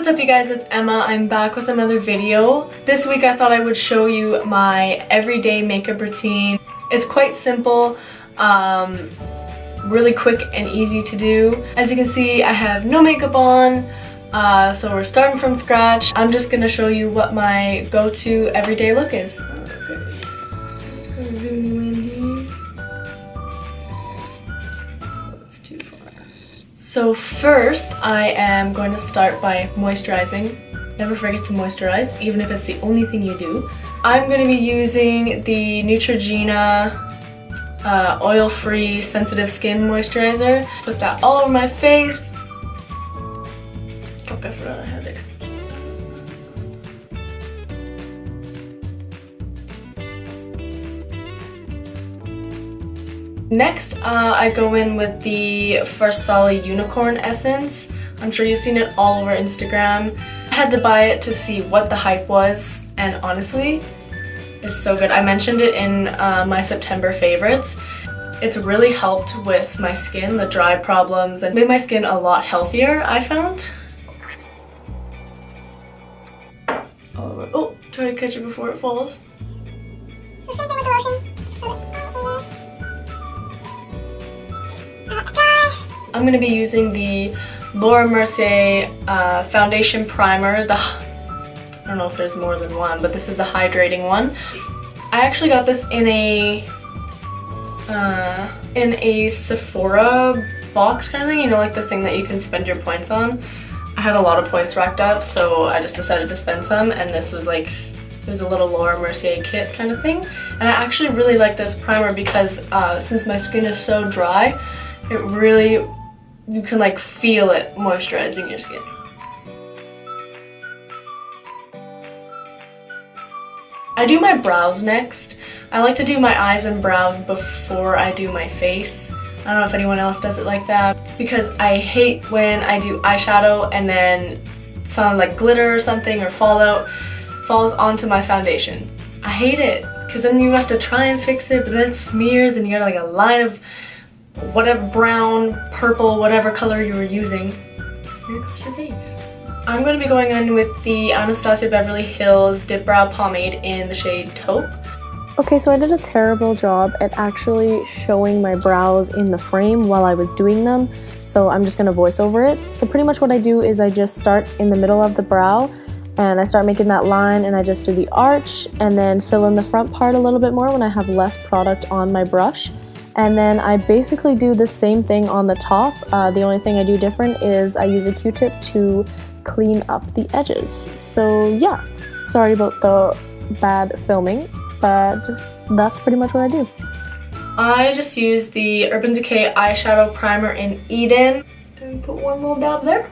up you guys, it's Emma. I'm back with another video. This week I thought I would show you my everyday makeup routine. It's quite simple, really quick and easy to do. As you can see, I have no makeup on, so we're starting from scratch. I'm just gonna show you what my go-to everyday look is. Okay. Zoom you in here. That's too far. So first, I am going to start by moisturizing. Never forget to moisturize, even if it's the only thing you do. I'm going to be using the Neutrogena oil-free sensitive skin moisturizer. Put that all over my face. Fuck, I forgot I had it. Next, I go in with the First Solid Unicorn Essence. I'm sure you've seen it all over Instagram. I had to buy it to see what the hype was, and honestly, it's so good. I mentioned it in my September favorites. It's really helped with my skin, the dry problems, and made my skin a lot healthier, I found. Oh, try to catch it before it falls. The same thing with the lotion. Just put it all over. I'm going to be using the Laura Mercier foundation primer. I don't know if there's more than one, but this is the hydrating one. I actually got this in a Sephora box kind of thing, you know, like the thing that you can spend your points on. I had a lot of points racked up, so I just decided to spend some, and this was like, it was a little Laura Mercier kit kind of thing. And I actually really like this primer because since my skin is so dry, it really, you can like feel it moisturizing your skin. I do my brows next. I like to do my eyes and brows before I do my face. I don't know if anyone else does it like that, because I hate when I do eyeshadow and then some like glitter or something or falls onto my foundation. I hate it, because then you have to try and fix it, but then it smears and you got like a line of whatever brown, purple, whatever color you were using, smear across your face. I'm going to be going in with the Anastasia Beverly Hills Dip Brow Pomade in the shade Taupe. Okay, so I did a terrible job at actually showing my brows in the frame while I was doing them, so I'm just going to voice over it. So pretty much what I do is I just start in the middle of the brow, and I start making that line, and I just do the arch, and then fill in the front part a little bit more when I have less product on my brush. And then I basically do the same thing on the top. The only thing I do different is I use a Q-tip to clean up the edges. So yeah, sorry about the bad filming, but that's pretty much what I do. I just use the Urban Decay eyeshadow primer in Eden. And put one little dab there.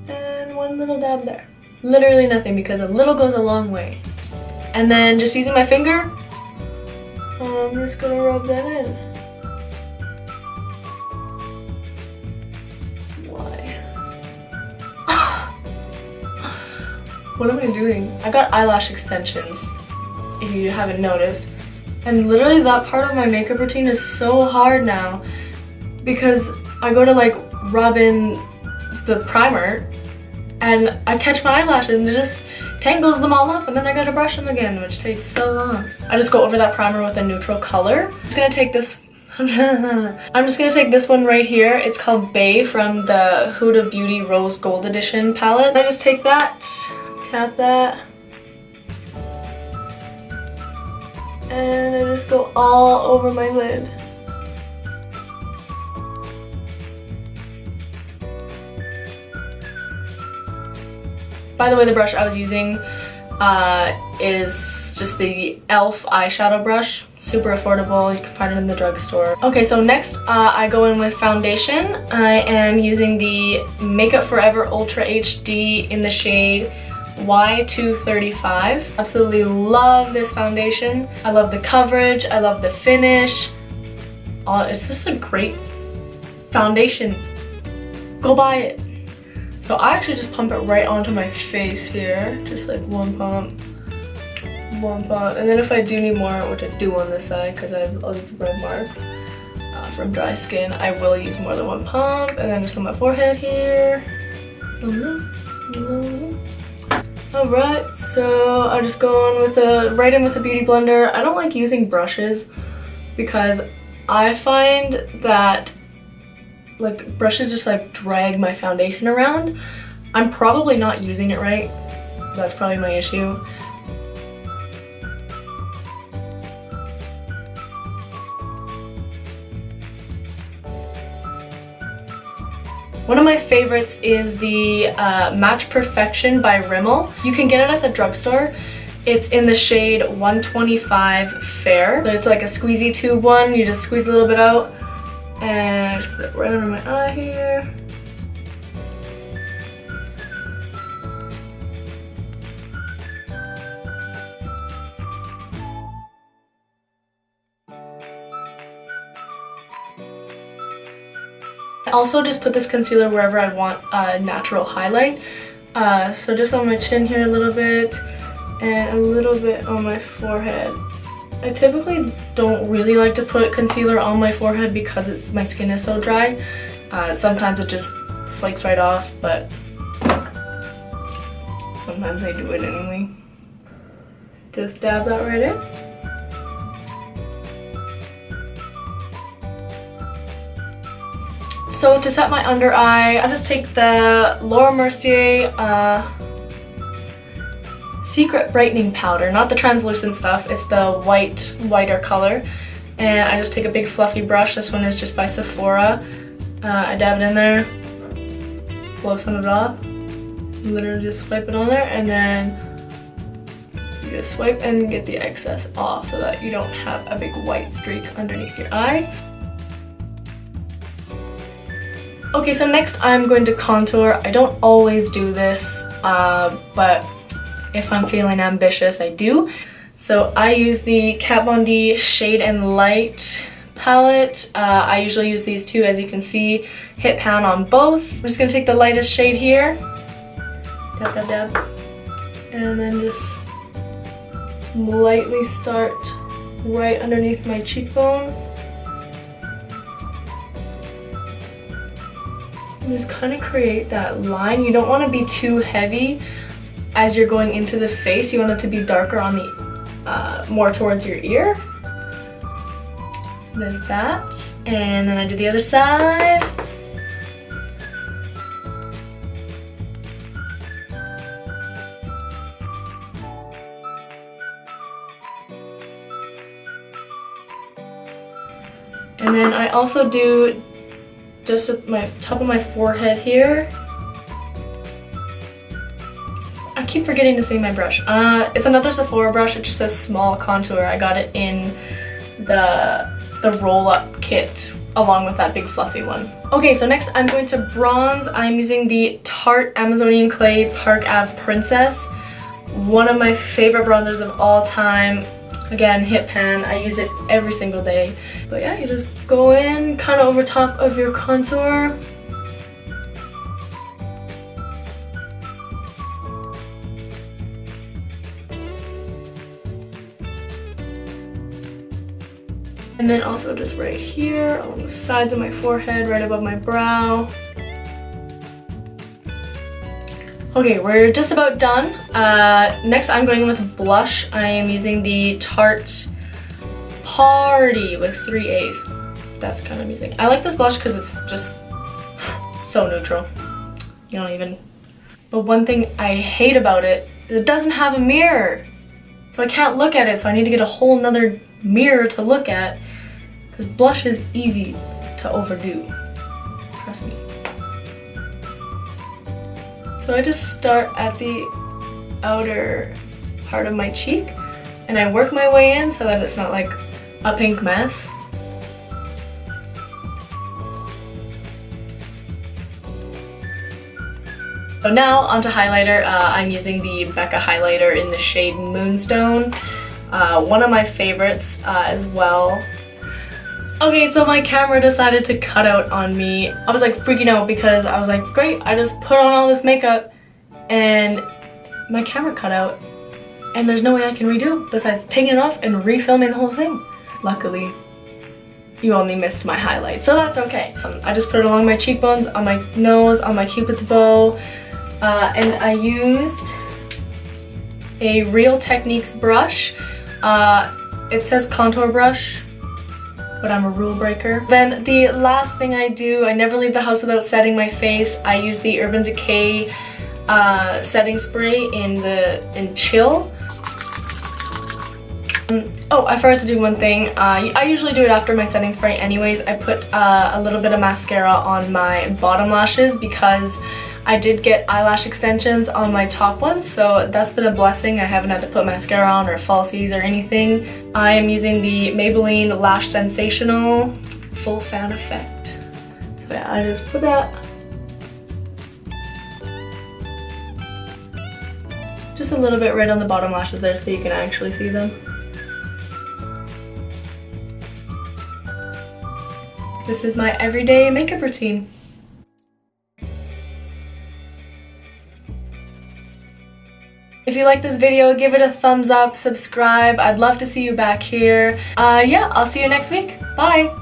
And one little dab there. Literally nothing, because a little goes a long way. And then just using my finger, I'm just gonna rub that in. Why? What am I doing? I got eyelash extensions, if you haven't noticed. And literally that part of my makeup routine is so hard now, because I go to like rub in the primer and I catch my eyelashes and it just tangles them all up, and then I gotta brush them again, which takes so long. I just go over that primer with a neutral color. I'm just gonna take this I'm just gonna take this one right here. It's called Bay from the Huda Beauty Rose Gold Edition palette. I just take that, tap that, and I just go all over my lid. By the way, the brush I was using is just the e.l.f. eyeshadow brush. Super affordable, you can find it in the drugstore. Okay, so next I go in with foundation. I am using the Makeup Forever Ultra HD in the shade Y235. Absolutely love this foundation. I love the coverage, I love the finish. It's just a great foundation. Go buy it. So I actually just pump it right onto my face here, just like one pump, and then if I do need more, which I do on this side because I have all these red marks from dry skin, I will use more than one pump, and then just on my forehead here. Alright, so I just go on with right in with a beauty blender. I don't like using brushes because I find that like brushes just like drag my foundation around. I'm probably not using it right. That's probably my issue. One of my favorites is the Match Perfection by Rimmel. You can get it at the drugstore. It's in the shade 125 Fair. So it's like a squeezy tube one. You just squeeze a little bit out and put it right under my eye here. I also just put this concealer wherever I want a natural highlight. So just on my chin here a little bit and a little bit on my forehead. I typically don't really like to put concealer on my forehead because my skin is so dry. Sometimes it just flakes right off, but sometimes I do it anyway. Just dab that right in. So to set my under eye, I just take the Laura Mercier Secret Brightening Powder, not the translucent stuff, it's the whiter color. And I just take a big fluffy brush. This one is just by Sephora. I dab it in there, blow some of it off, literally just swipe it on there, and then you just swipe and get the excess off so that you don't have a big white streak underneath your eye. Okay, so next I'm going to contour. I don't always do this, but if I'm feeling ambitious, I do. So I use the Kat Von D Shade and Light palette. I usually use these two, as you can see, hit pan on both. I'm just gonna take the lightest shade here, dab, dab, dab, and then just lightly start right underneath my cheekbone. Just kind of create that line. You don't want to be too heavy as you're going into the face. You want it to be darker on the more towards your ear. There's that, and then I do the other side. And then I also do just at my top of my forehead here. I keep forgetting to say my brush. It's another Sephora brush. It just says small contour. I got it in the roll-up kit along with that big fluffy one. Okay, so next I'm going to bronze. I'm using the Tarte Amazonian Clay Park Ave Princess. One of my favorite bronzers of all time. Again, hit pan. I use it every single day. But yeah, you just go in kind of over top of your contour. And then also just right here along the sides of my forehead, right above my brow. Okay, we're just about done. Next I'm going with blush. I am using the Tarte Party with 3 A's. That's the kind I'm using. I like this blush because it's just so neutral. You don't even... But one thing I hate about it is it doesn't have a mirror. So I can't look at it, so I need to get a whole nother mirror to look at. Because blush is easy to overdo. Trust me. So I just start at the outer part of my cheek and I work my way in so that it's not like a pink mess. So now onto highlighter. I'm using the Becca highlighter in the shade Moonstone. One of my favorites as well. Okay, so my camera decided to cut out on me. I was like freaking out because I was like, great, I just put on all this makeup and my camera cut out and there's no way I can redo besides taking it off and refilming the whole thing. Luckily, you only missed my highlight, so that's okay. I just put it along my cheekbones, on my nose, on my cupid's bow, And I used a Real Techniques brush. It says contour brush, but I'm a rule breaker. Then the last thing I do, I never leave the house without setting my face. I use the Urban Decay setting spray in Chill. Oh, I forgot to do one thing. I usually do it after my setting spray anyways. I put a little bit of mascara on my bottom lashes because I did get eyelash extensions on my top ones, so that's been a blessing. I haven't had to put mascara on or falsies or anything. I am using the Maybelline Lash Sensational Full Fan Effect. So yeah, I just put that just a little bit right on the bottom lashes there so you can actually see them. This is my everyday makeup routine. If you like this video, give it a thumbs up, subscribe. I'd love to see you back here. Yeah, I'll see you next week. Bye!